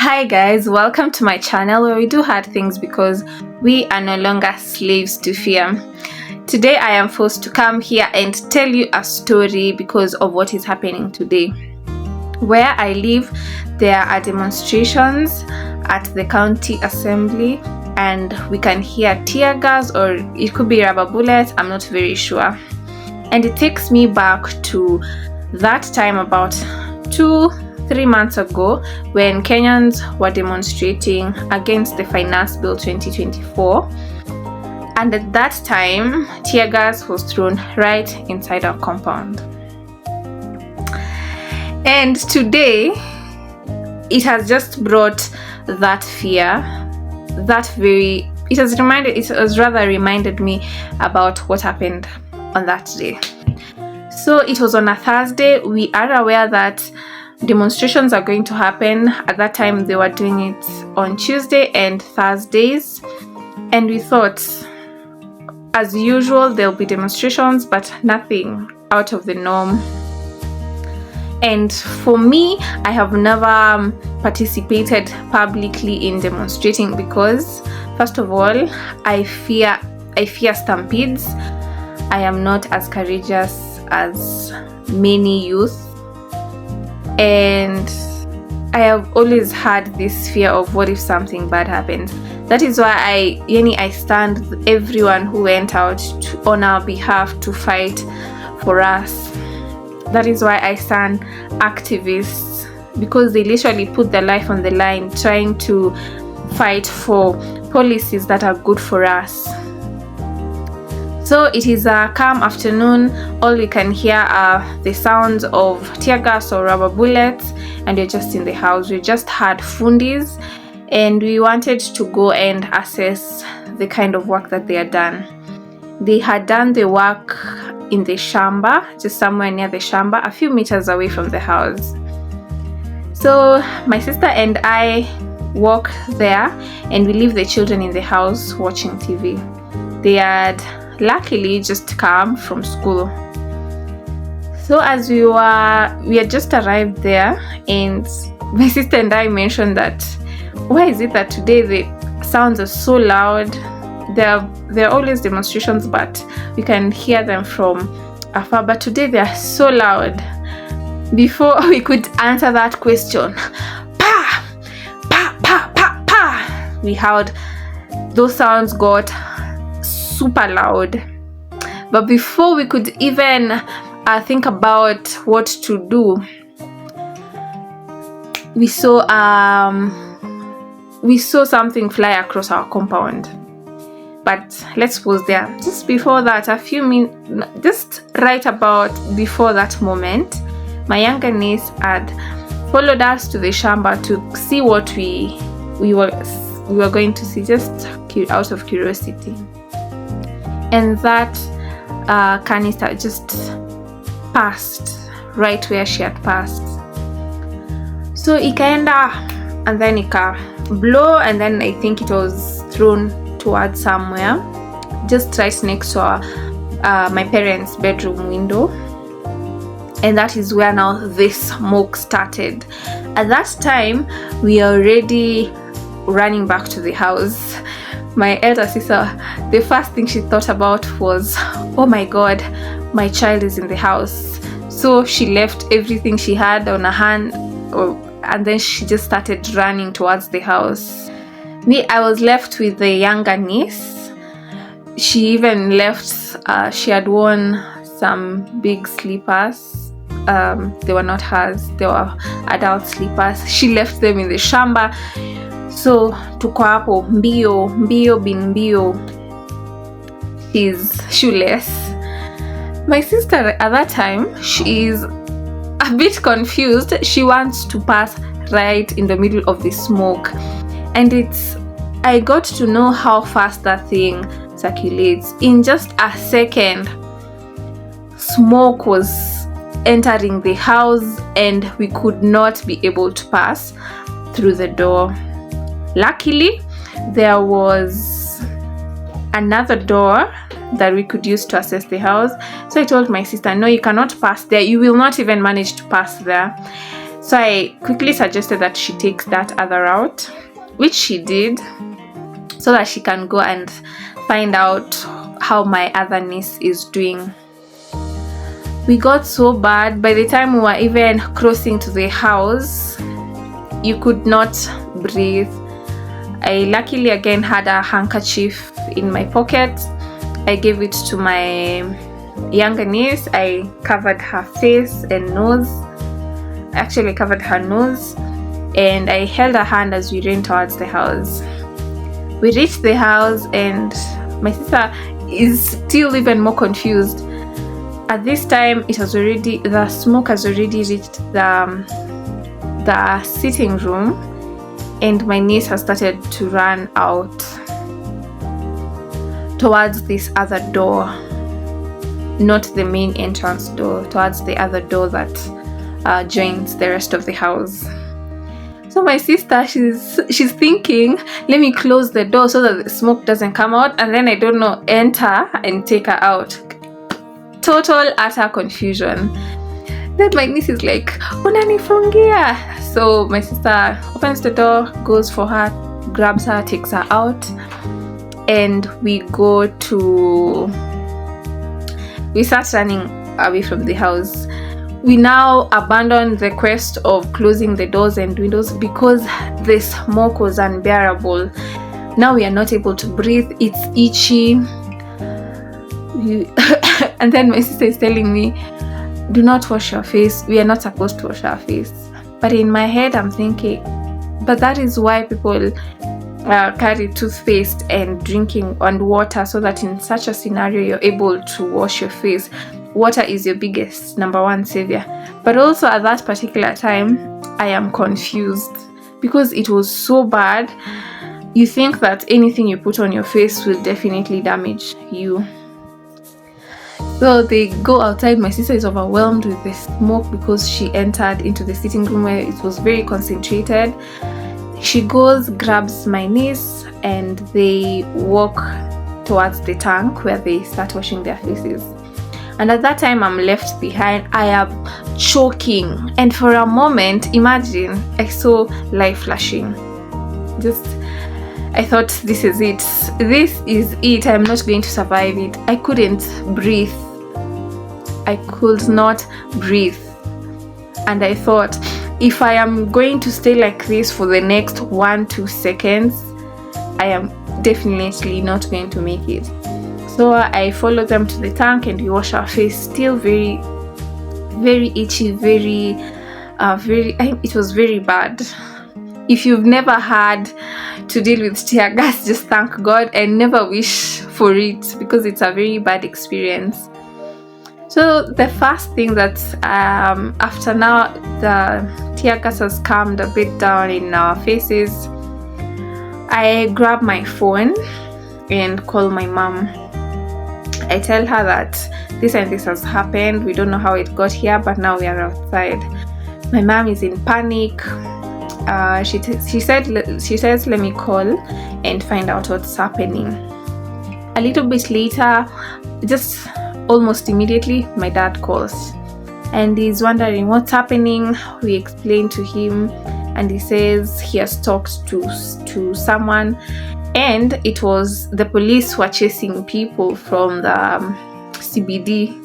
Hi guys, welcome to my channel where we do hard things because we are no longer slaves to fear. Today I am forced to come here and tell you a story because of what is happening today. Where I live, there are demonstrations at the county assembly and we can hear tear gas, or it could be rubber bullets, I'm not very sure. And it takes me back to that time about 2-3 months ago when Kenyans were demonstrating against the Finance Bill 2024, and at that time tear gas was thrown right inside our compound. And today it has just brought that fear, it has rather reminded me about what happened on that day. So it was on a Thursday. We are aware that demonstrations are going to happen. At that time they were doing it on Tuesday and Thursdays, and we thought as usual there'll be demonstrations but nothing out of the norm. And for me, I have never participated publicly in demonstrating because first of all I fear stampedes. I am not as courageous as many youth, and I have always had this fear of what if something bad happens. That is why I stand with everyone who went out on our behalf to fight for us. That is why I stand activists, because they literally put their life on the line trying to fight for policies that are good for us. So it is a calm afternoon. All we can hear are the sounds of tear gas or rubber bullets, and we're just in the house. We just had fundis and we wanted to go and assess the kind of work that they had done. They had done the work in the shamba, just somewhere near the shamba, a few meters away from the house. So my sister and I walk there and we leave the children in the house watching TV. They had luckily just come from school. So as we had just arrived there, and my sister and I mentioned that why is it that today the sounds are so loud? There are always demonstrations but we can hear them from afar, but today they are so loud. Before we could answer that question, pa pa pa pa pa, we heard those sounds got super loud. But before we could even think about what to do, we saw something fly across our compound. But let's pause there. Just before that, just right about before that moment, my younger niece had followed us to the shamba to see what we were going to see, just out of curiosity. And that canister just passed right where she had passed. So ikaenda and then ika blow, and then I think it was thrown towards somewhere just right next to my parents' bedroom window, and that is where now the smoke started. At that time we are already running back to the house. My elder sister, the first thing she thought about was, oh my god, my child is in the house. So she left everything she had on her hand, and then she just started running towards the house. Me, I was left with the younger niece. She even left, she had worn some big slippers. They were not hers, they were adult slippers. She left them in the shamba. So tuko hapo mbio bin mbio. She's shoeless. My sister at that time, she is a bit confused. She wants to pass right in the middle of the smoke, and I got to know how fast that thing circulates. In just a second, smoke was entering the house and we could not be able to pass through the door. Luckily, there was another door that we could use to access the house. So I told my sister, no, you cannot pass there. You will not even manage to pass there. So I quickly suggested that she takes that other route, which she did, so that she can go and find out how my other niece is doing. We got so bad. By the time we were even crossing to the house, you could not breathe. I luckily again had a handkerchief in my pocket. I gave it to my younger niece. I covered her face and nose. Actually, I covered her nose, and I held her hand as we ran towards the house. We reached the house, and my sister is still even more confused. At this time, the smoke has already reached the sitting room, and my niece has started to run out towards this other door, not the main entrance door, towards the other door that joins the rest of the house. So my sister, she's thinking, let me close the door so that the smoke doesn't come out, and then enter and take her out. Total utter confusion. Then my niece is like, unanifungia. So my sister opens the door, goes for her, grabs her, takes her out, and we start running away from the house. We now abandoned the quest of closing the doors and windows because the smoke was unbearable. Now we are not able to breathe. It's itchy. And then my sister is telling me, do not wash your face. We are not supposed to wash our face. But in my head, I'm thinking, but that is why people carry toothpaste and drinking and water, so that in such a scenario, you're able to wash your face. Water is your biggest number one savior. But also at that particular time, I am confused because it was so bad. You think that anything you put on your face will definitely damage you. So they go outside. My sister is overwhelmed with the smoke because she entered into the sitting room where it was very concentrated. She goes, grabs my niece, and they walk towards the tank where they start washing their faces. And at that time, I'm left behind. I am choking. And for a moment, imagine, I saw light flashing. I thought, this is it. This is it. I'm not going to survive it. I couldn't breathe. I could not breathe. And I thought, if I am going to stay like this for the next 1-2 seconds, I am definitely not going to make it. So I followed them to the tank and we wash our face. Still very, very itchy, it was very bad. If you've never had to deal with tear gas, just thank God and never wish for it, because it's a very bad experience. So the first thing that after now the tear gas has calmed a bit down in our faces, I grab my phone and call my mom. I tell her that this and this has happened. We don't know how it got here, but now we are outside. My mom is in panic. She says, let me call and find out what's happening. A little bit later, just almost immediately, my dad calls and he's wondering what's happening. We explain to him and he says he has talked to someone, and it was the police who are chasing people from the CBD,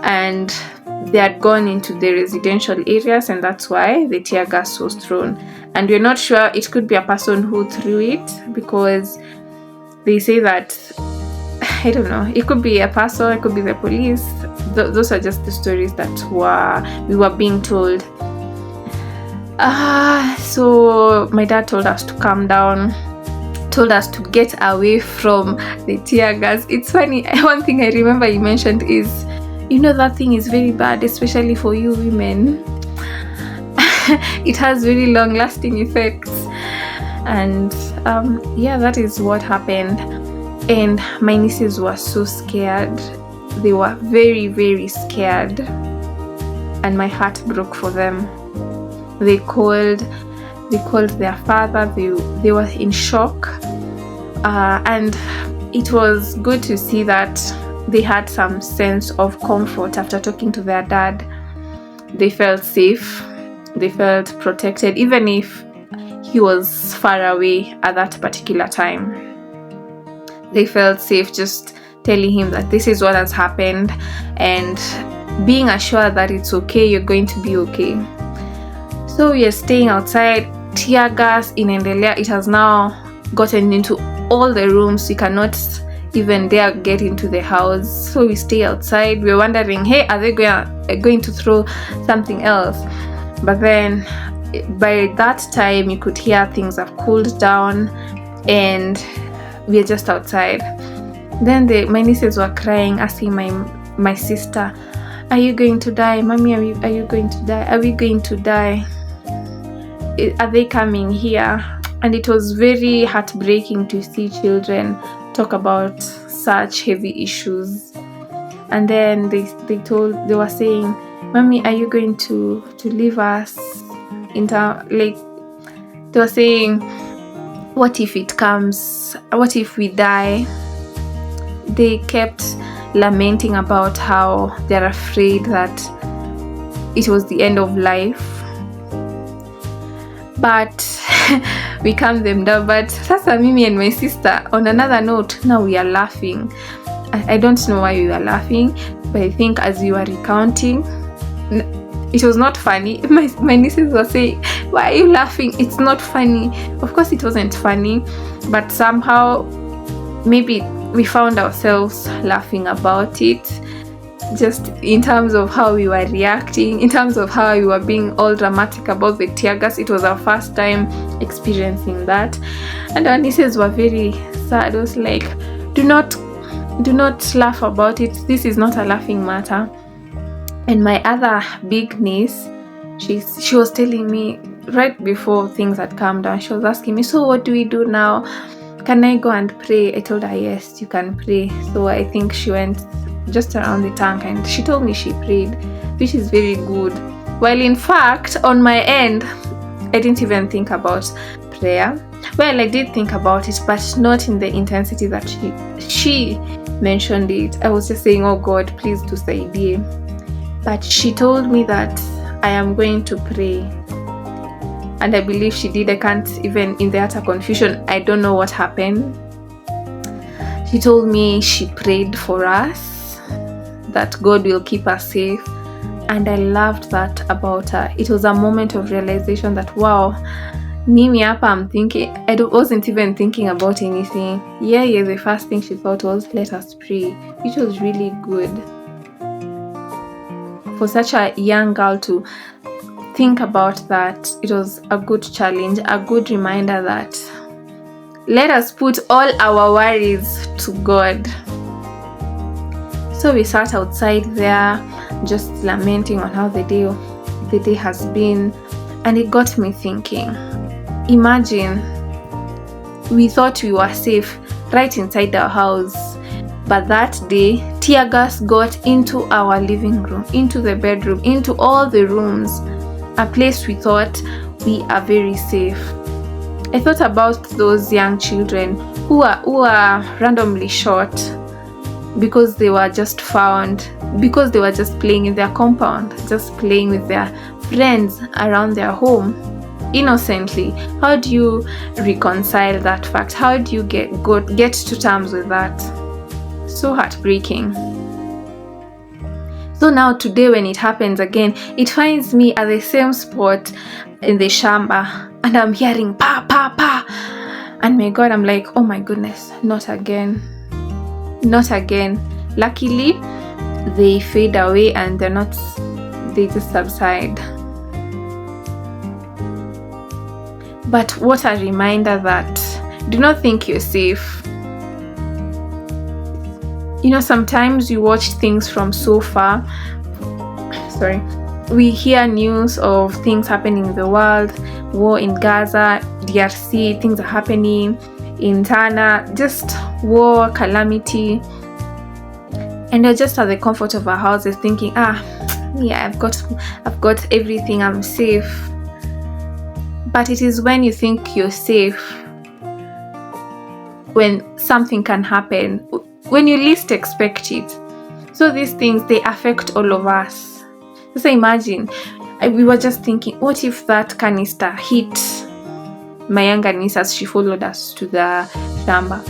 and they had gone into the residential areas, and that's why the tear gas was thrown. And we're not sure, it could be a person who threw it, because they say that, I don't know, it could be a person, it could be the police. Those are just the stories that we were being told. So my dad told us to calm down, told us to get away from the tear gas. It's funny, one thing I remember you mentioned is, that thing is very bad, especially for you women. It has very long lasting effects. And that is what happened. And my nieces were so scared. They were very, very scared. And my heart broke for them. They called their father. They were in shock. And it was good to see that they had some sense of comfort after talking to their dad. they felt safe, they felt protected, even if he was far away at that particular time. They felt safe just telling him that this is what has happened and being assured that it's okay, you're going to be okay. So we are staying outside. Tear gas inaendelea. It has now gotten into all the rooms. You cannot even dare get into the house. So we stay outside. We're wondering, hey, are they going to throw something else? But then by that time, you could hear things have cooled down and we're just outside. Then my nieces were crying, asking my sister, are you going to die? Mommy, are you going to die? Are we going to die? Are they coming here? And it was very heartbreaking to see children talk about such heavy issues. And then they were saying, Mommy, are you going to leave us? They were saying, what if it comes? What if we die? They kept lamenting about how they're afraid that it was the end of life. But we calmed them down. But sasa Mimi and my sister, on another note, now we are laughing. I don't know why we were laughing, but I think as we were recounting, it was not funny. My nieces were saying, why are you laughing? It's not funny. Of course it wasn't funny, but somehow maybe we found ourselves laughing about it, just in terms of how we were reacting, in terms of how we were being all dramatic about the tear gas. It was our first time experiencing that, and our nieces were very sad. It was like, do not laugh about it. This is not a laughing matter. And my other big niece, she was telling me right before things had calmed down, she was asking me, so what do we do now? Can I go and pray? I told her, yes, you can pray. So I think she went just around the tank and she told me she prayed, which is very good. While in fact, on my end, I didn't even think about prayer. Well, I did think about it, but not in the intensity that she mentioned it. I was just saying, oh God, please do saidie. But she told me that I am going to pray. And I believe she did. I can't even, in the utter confusion, I don't know what happened. She told me she prayed for us, that God will keep us safe. And I loved that about her. It was a moment of realization that, wow, Mimi hapa, I'm thinking, I wasn't even thinking about anything. Yeah, the first thing she thought was, let us pray, which was really good. For such a young girl to think about that, it was a good challenge, a good reminder that let us put all our worries to God. So we sat outside there just lamenting on how the day has been, and it got me thinking. Imagine, we thought we were safe right inside our house, but that day tear gas got into our living room, into the bedroom, into all the rooms, a place we thought we are very safe. I thought about those young children who are randomly shot because they were just found, because they were just playing in their compound, just playing with their friends around their home innocently. How do you reconcile that fact? How do you get to terms with that? So heartbreaking. So now today when it happens again, it finds me at the same spot in the shamba, and I'm hearing pa pa pa, and my God, I'm like, oh my goodness, not again. Luckily they fade away and they just subside. But what a reminder that do not think you're safe. You know, sometimes you watch things from so far. We hear news of things happening in the world, war in Gaza, DRC, things are happening in Tana, just war, calamity. And you're just at the comfort of our houses thinking, yeah, I've got everything, I'm safe. But it is when you think you're safe when something can happen, when you least expect it. So these things, they affect all of us. So imagine, we were just thinking, what if that canister hit my younger niece as she followed us to the shamba?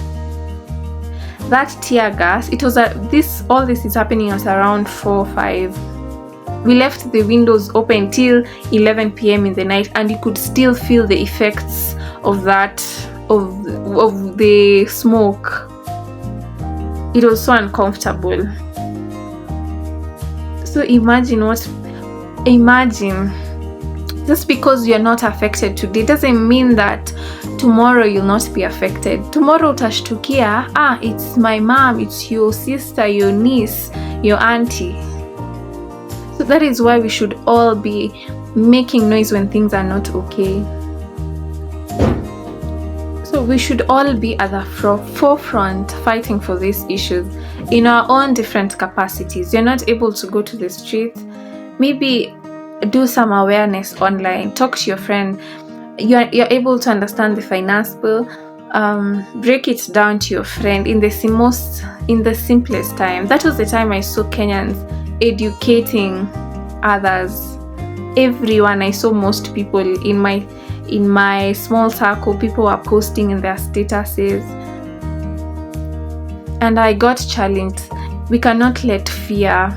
That tear gas, it was all this is happening at around 4-5. We left the windows open till 11 p.m. in the night, and you could still feel the effects of that, of the smoke. It was so uncomfortable. So imagine, just because you're not affected today doesn't mean that tomorrow you'll not be affected. Tomorrow utashtukia, it's my mom, it's your sister, your niece, your auntie. So that is why we should all be making noise when things are not okay. So we should all be at the forefront fighting for these issues in our own different capacities. You're not able to go to the street, maybe do some awareness online, talk to your friend. You're able to understand the finance bill, break it down to your friend in the simplest time. That was the time I saw Kenyans educating others. Everyone, I saw most people in my small circle, people were posting in their statuses, and I got challenged. We cannot let fear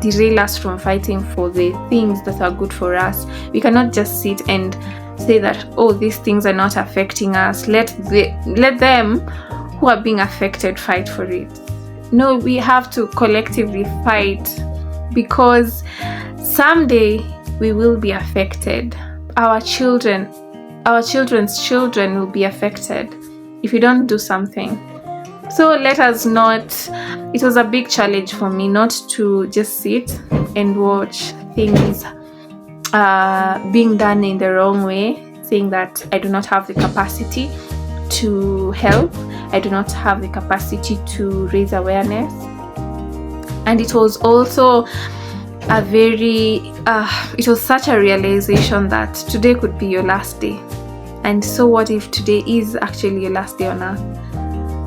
derail us from fighting for the things that are good for us. We cannot just sit and say that, these things are not affecting us. Let them who are being affected fight for it. No, we have to collectively fight, because someday we will be affected. Our children's children will be affected if we don't do something. So let us not, it was a big challenge for me not to just sit and watch things being done in the wrong way, saying that I do not have the capacity to help, I do not have the capacity to raise awareness. And it was also it was such a realization that today could be your last day. And so what if today is actually your last day on earth?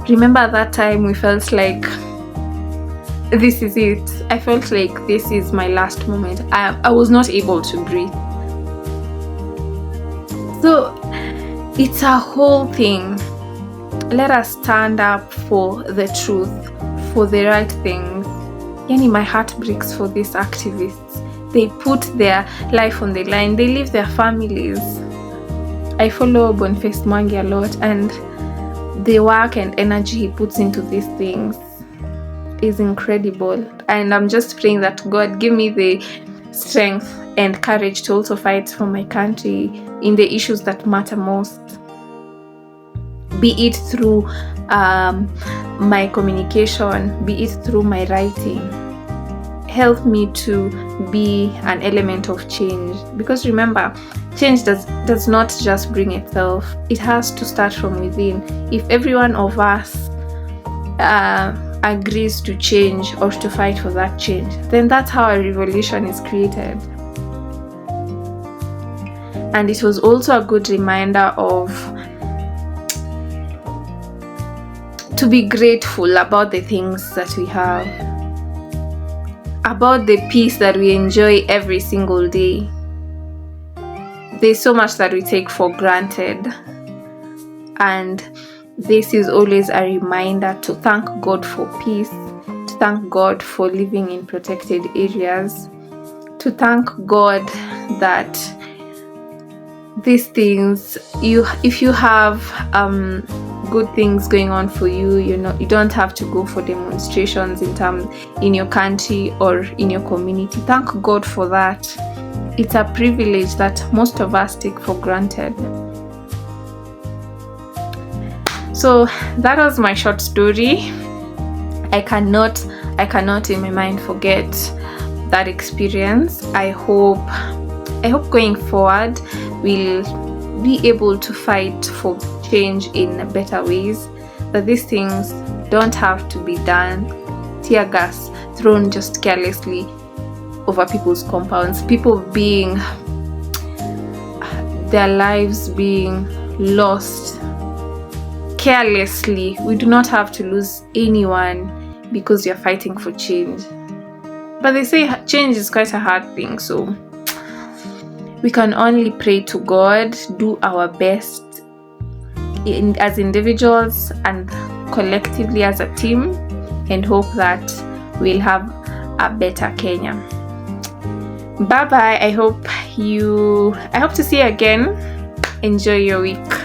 Remember at that time we felt like this is it. I felt like this is my last moment. I was not able to breathe. So it's a whole thing. Let us stand up for the truth, for the right things. My heart breaks for these activists. They put their life on the line. They leave their families. I follow Boniface Mwangi a lot, and the work and energy he puts into these things is incredible. And I'm just praying that God give me the strength and courage to also fight for my country in the issues that matter most. Be it through my communication, be it through my writing. Help me to be an element of change, because remember, change does not just bring itself. It has to start from within. If every one of us agrees to change or to fight for that change, then that's how a revolution is created. And it was also a good reminder to be grateful about the things that we have, about the peace that we enjoy every single day. There's so much that we take for granted, and this is always a reminder to thank God for peace, to thank God for living in protected areas, to thank God that these things, if you have good things going on for you, you don't have to go for demonstrations in your country or in your community. Thank God for that. It's a privilege that most of us take for granted. So that was my short story. I cannot in my mind forget that experience. I hope going forward we'll be able to fight for change in better ways, that these things don't have to be done. Tear gas thrown just carelessly over people's compounds, people their lives being lost carelessly. We do not have to lose anyone because you're fighting for change. But they say change is quite a hard thing, so we can only pray to God, do our best as individuals and collectively as a team, and hope that we'll have a better Kenya. Bye bye. I hope to see you again. Enjoy your week.